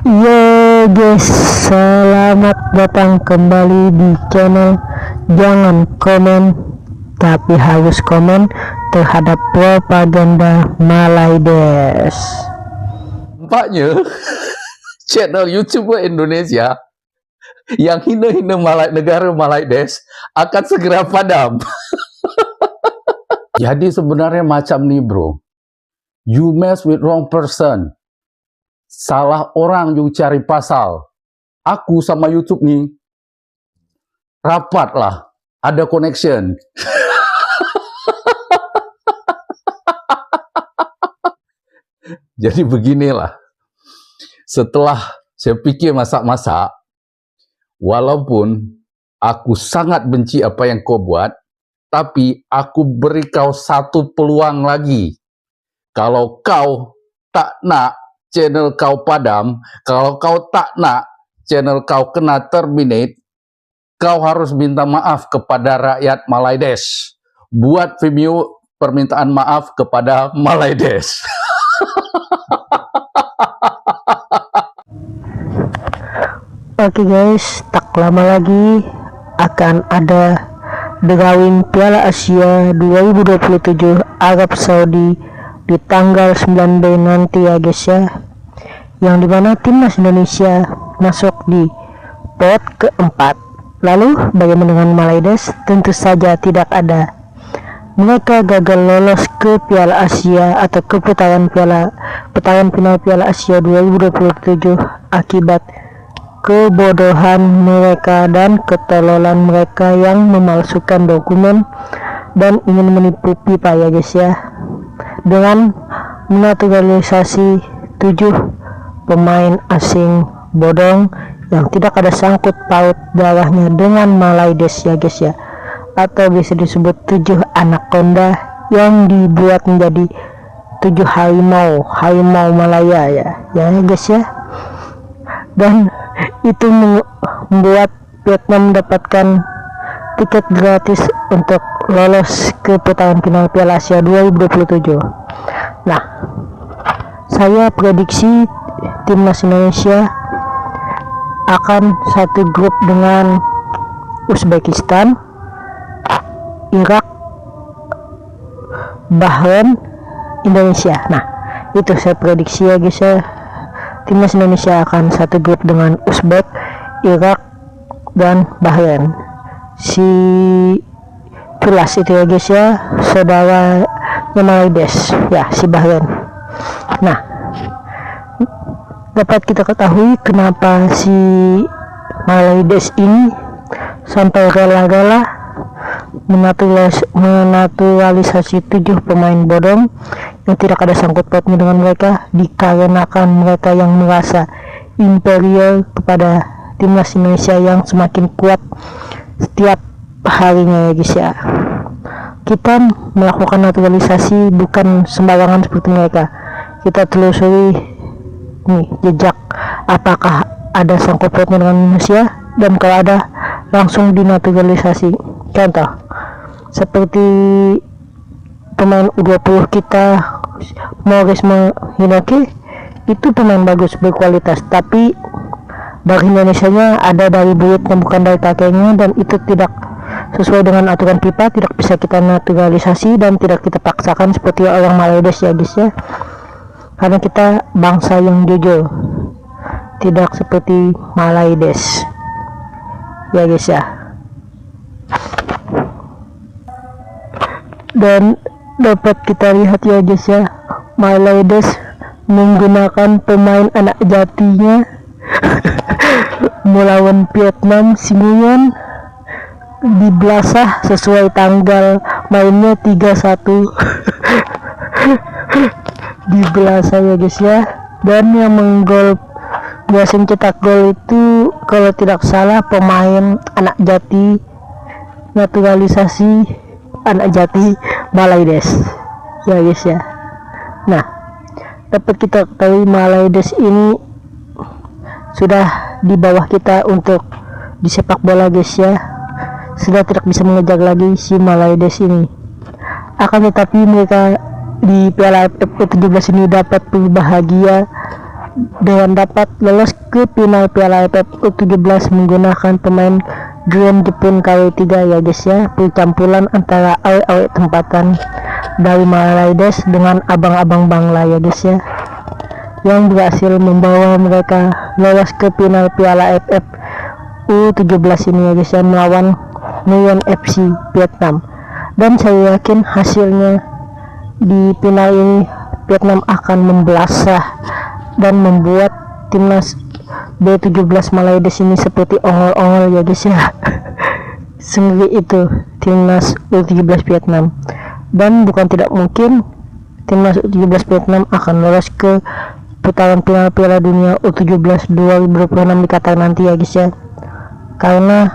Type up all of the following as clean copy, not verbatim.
Yo guys, selamat datang kembali di channel Jangan Komen Tapi Harus Komen Terhadap Propaganda Malaides. Nampaknya channel YouTuber Indonesia yang hina-hina negara Malaides akan segera padam. Jadi sebenarnya macam ni bro, you mess with wrong person. Salah orang you cari pasal. Aku sama YouTube ni rapat lah, ada connection. Jadi beginilah, setelah saya fikir masak-masak, walaupun aku sangat benci apa yang kau buat, tapi aku beri kau satu peluang lagi. Kalau kau tak nak channel kau padam, kalau kau tak nak channel kau kena terminate, kau harus minta maaf kepada rakyat Malaides. Buat video permintaan maaf kepada Malaides. Oke guys, tak lama lagi akan ada drawing Piala Asia 2027 Arab Saudi di tanggal 9 Mei nanti ya guys ya, yang dimana timnas Indonesia masuk di pot keempat. Lalu bagaimana dengan Malaides? Tentu saja tidak ada. Mereka gagal lolos ke Piala Asia atau ke putaran final Piala Asia 2027 akibat kebodohan mereka dan ketololan mereka yang memalsukan dokumen dan ingin menipu FIFA ya guys ya, dengan menaturalisasi 7 pemain asing bodong yang tidak ada sangkut paut darahnya dengan Malaides ya guys ya, atau bisa disebut 7 anaconda yang dibuat menjadi 7 harimau Malaya ya guys ya. Dan itu membuat Vietnam mendapatkan tiket gratis untuk lolos ke putaran final Piala Asia 2027. Nah, saya prediksi timnas Indonesia akan satu grup dengan Uzbekistan, Irak, Bahrain, Indonesia. Nah, itu saya prediksi ya guys ya. Timnas Indonesia akan satu grup dengan Uzbek, Irak, dan Bahrain. Si Pilas itu ya guys ya, saudaranya Malaides ya, si Bahrain. Nah, dapat kita ketahui kenapa si Malaides ini sampai rela-rela menaturalisasi 7 pemain bodong yang tidak ada sangkut pautnya dengan mereka, dikarenakan mereka yang merasa imperial kepada timnas Indonesia yang semakin kuat setiap harinya ya guys ya. Kita melakukan naturalisasi bukan sembarangan seperti mereka. Kita telusuri nih jejak apakah ada sangkut pautnya dengan Indonesia, dan kalau ada langsung dinaturalisasi. Contoh seperti pemain U20 kita, Maurice Hinoki, itu pemain bagus, berkualitas, tapi dari Indonesia-nya ada dari buyutnya bukan dari kakeknya, dan itu tidak sesuai dengan aturan FIFA, tidak bisa kita naturalisasi dan tidak kita paksakan seperti orang Malaides ya guys ya, karena kita bangsa yang jujur, tidak seperti Malaides ya guys ya. Dan dapat kita lihat ya guys ya, Malaides menggunakan pemain anak jatinya melawan Vietnam, si Nguyen, di belasah sesuai tanggal mainnya 31 di belasah ya guys ya. Dan yang menggol, biasa cetak gol itu kalau tidak salah pemain anak jati, naturalisasi anak jati Malaides ya guys ya. Nah, dapat kita ketahui Malaides ini sudah di bawah kita untuk di sepak bola guys ya, sudah tidak bisa mengejar lagi si Malaides ini. Akan tetapi mereka di Piala AFF 17 ini dapat berbahagia dengan dapat lolos ke final Piala AFF U17 menggunakan pemain Grand Jepun KW3 ya guys ya, percampuran antara awe-awe tempatan dari Malaides dengan abang-abang Bangla ya guys ya, yang berhasil membawa mereka lolos ke final Piala AFF U17 ini ya guys ya, melawan Nguyen FC Vietnam. Dan saya yakin hasilnya di final ini Vietnam akan membelasah dan membuat timnas B17 Malaides ini seperti ongol-ongol ya guys ya. Sendiri itu timnas U17 Vietnam, dan bukan tidak mungkin timnas U17 Vietnam akan lolos ke putaran final Piala Dunia U17 2026 di Qatar nanti ya guys ya, karena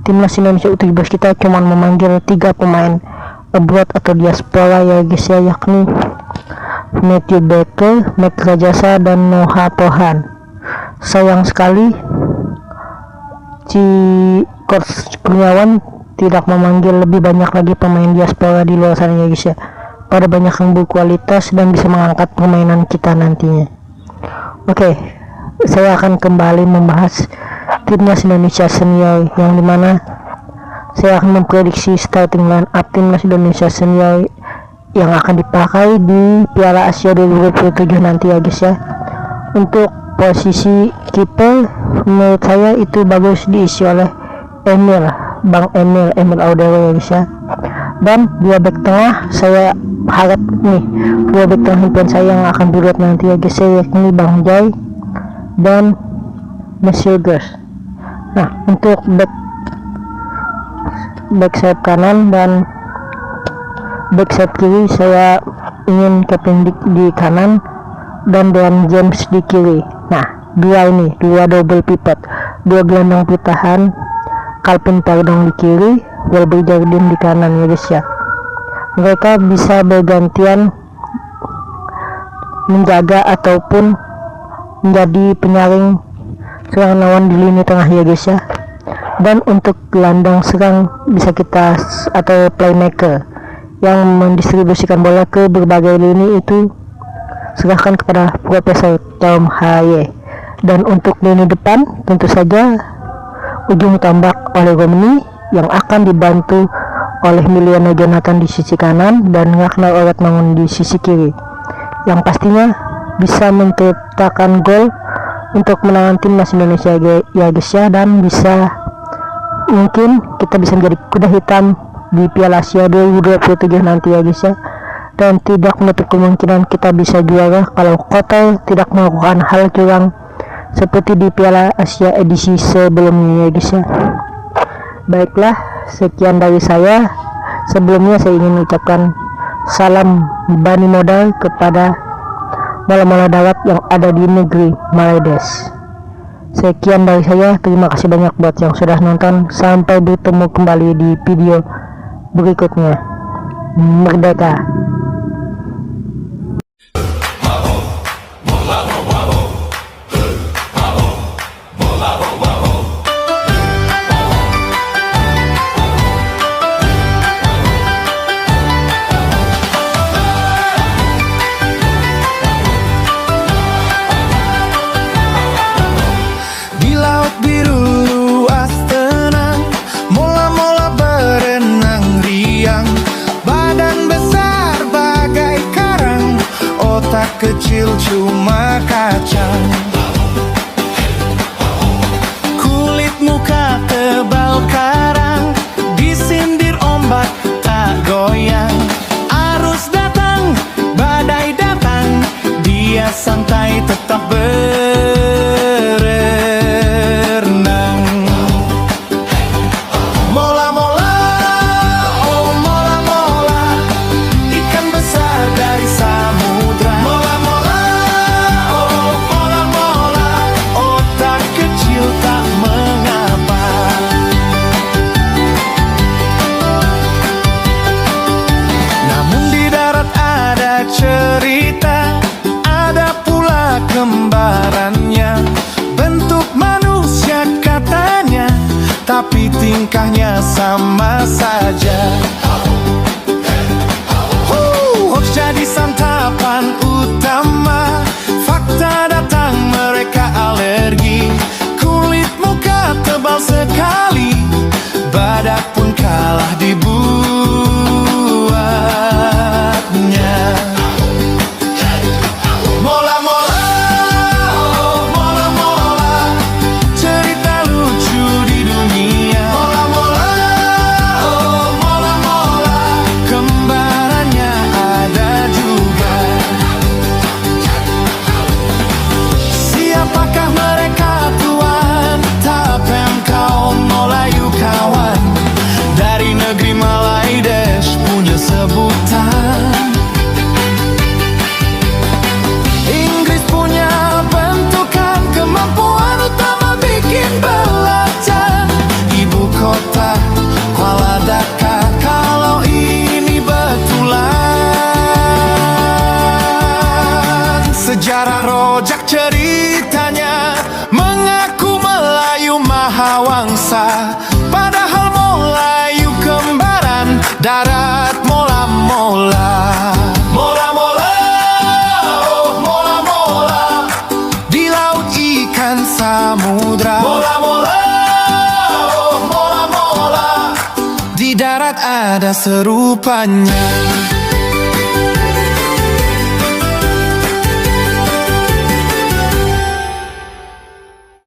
timnas Indonesia U17 kita cuma memanggil 3 pemain abroad atau diaspora ya guys ya, yakni Matthew Baker, Matt Rajasa, dan Noah Pohan. Sayang sekali si Coach Kurniawan tidak memanggil lebih banyak lagi pemain diaspora di luar sana ya guys ya, pada banyak yang berkualitas dan bisa mengangkat permainan kita nantinya. Oke, saya akan kembali membahas timnas Indonesia senior, yang dimana saya akan memprediksi starting line up timnas Indonesia senior yang akan dipakai di Piala Asia 2027 nanti ya guys ya. Untuk posisi kiper menurut saya itu bagus diisi oleh Bang Emil Audero ya guys ya. Dan dua back tengah saya harap nih, dua back tengah impian saya yang akan dilihat nanti ya guys ya, yakni Bang Jai dan Monsieur Gers. Nah, untuk back sayap kanan dan back sayap kiri saya ingin Kevin Dick di kanan dan Dean James di kiri. Nah, dua double pivot, dua gelandang bertahan, Calvin Pardong di kiri, Wilby Jardine di kanan ya guys ya. Mereka bisa bergantian menjaga ataupun menjadi penyaring serangan lawan di lini tengah ya guys ya. Dan untuk gelandang serang bisa kita atau playmaker yang mendistribusikan bola ke berbagai lini itu serahkan kepada Profesor Tom Haye. Dan untuk lini depan tentu saja ujung tombak oleh Romani yang akan dibantu oleh Miliano Jonathan di sisi kanan dan Ragnar Oretmangun di sisi kiri, yang pastinya bisa menciptakan gol untuk menangan timnas Indonesia ya guys ya, dan bisa mungkin kita bisa menjadi kuda hitam di Piala Asia 2027 nanti ya guys ya. Dan tidak menutup kemungkinan kita bisa juara kalau Qatar tidak melakukan hal curang seperti di Piala Asia edisi sebelumnya ya guys ya. Baiklah, sekian dari saya. Sebelumnya saya ingin mengucapkan salam bani modal kepada bola-bola darat yang ada di negeri Malaides. Sekian dari saya, terima kasih banyak buat yang sudah nonton. Sampai bertemu kembali di video berikutnya. Merdeka! Kecil cuma kacang, kulit muka tebal karang, disindir ombak tak goyang. Arus datang, badai datang, dia santai tetap berenang. Mola-mola, oh mola-mola, ikan besar dari samudra. Cerita ada pula kembarannya, bentuk manusia katanya, tapi tingkahnya sama saja. Hoax jadi santapan utama, fakta data telah dibuatnya. Mola-mola, oh mola-mola, cerita lucu di dunia. Mola-mola, oh mola-mola, kembarannya ada juga. Siapakah mereka tuan? Tapem kaum Melayu kawan, dari negeri Malaidesh punya sebutan. Inggris punya bentukan, kemampuan utama bikin belacan. Ibu kota Kuala Dhaka, kalau ini betulan. Sejarah rojak ceritanya mengaku Melayu Mahawangsa, padahal Melayu kembaran darat mola-mola. Mola-mola, oh mola-mola, di laut ikan samudra. Mola-mola, oh mola-mola, di darat ada serupanya.